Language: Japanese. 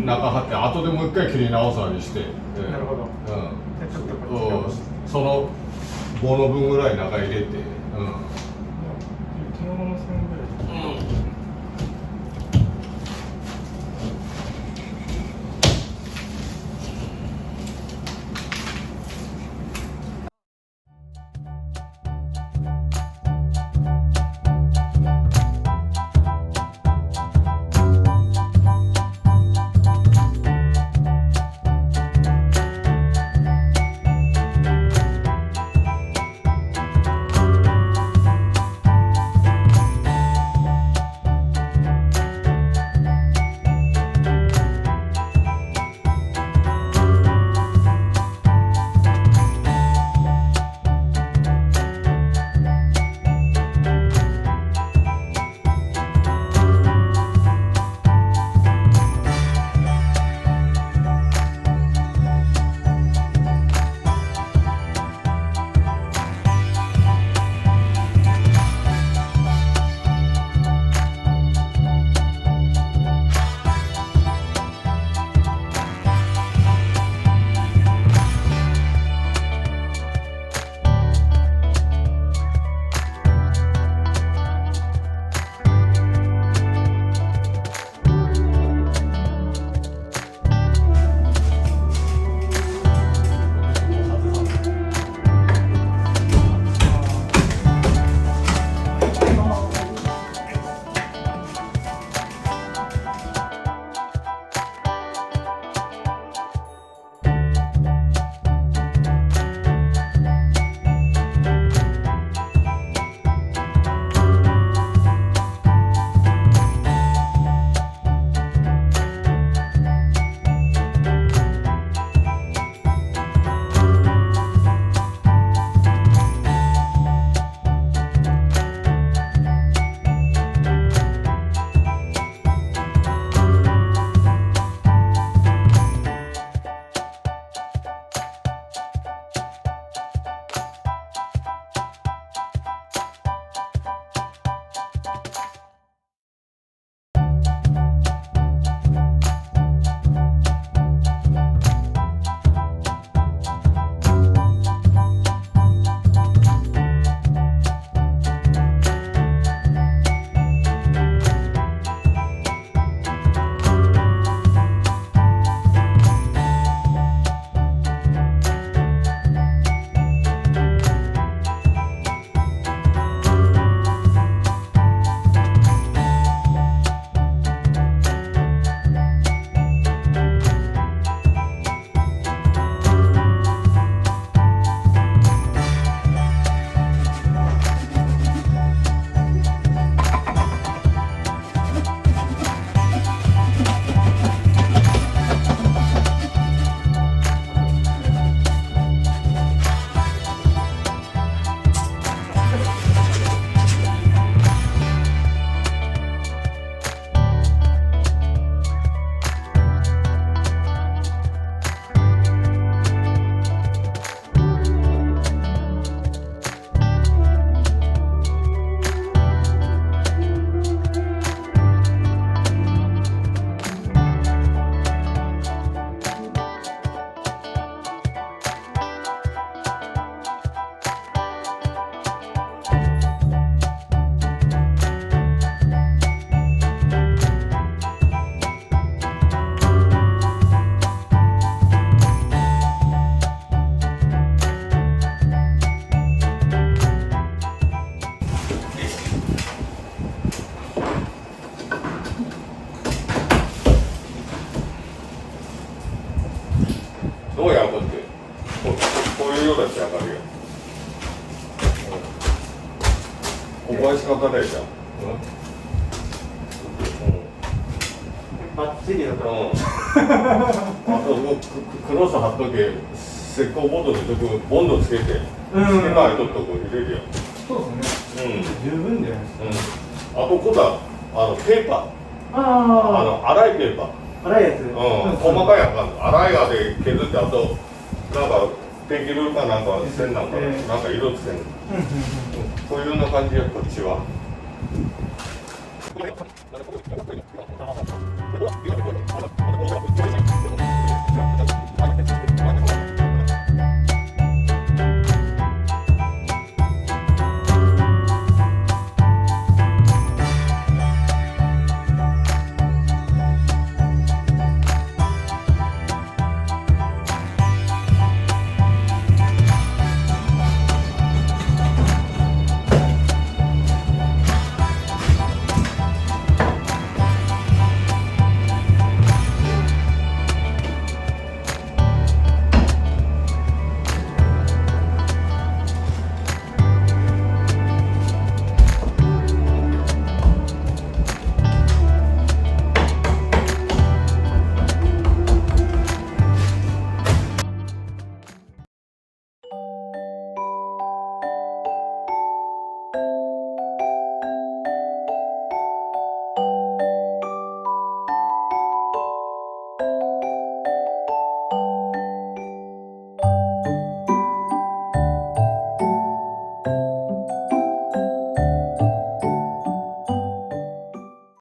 中張って後でもう一回切り直したりして、なるほど。じゃあちょっとこっちその5の分ぐらい中入れて、着物の線ぐらい。どうやるってこういうような仕上がりよ。ここは仕方ないじゃん。バッチリだと。あとクロス貼っとけ、石膏ボンドでボンドつけて、つけないとっとこ入れるよ。そうですね。十分じゃないですか。あと今度はペーパー。粗いペーパー。粗いやつ。細かいやつなんだ。粗いやで削って、あとなんかペンキルかなんか線なんかなんか色つける。こういうような感じやこっちは。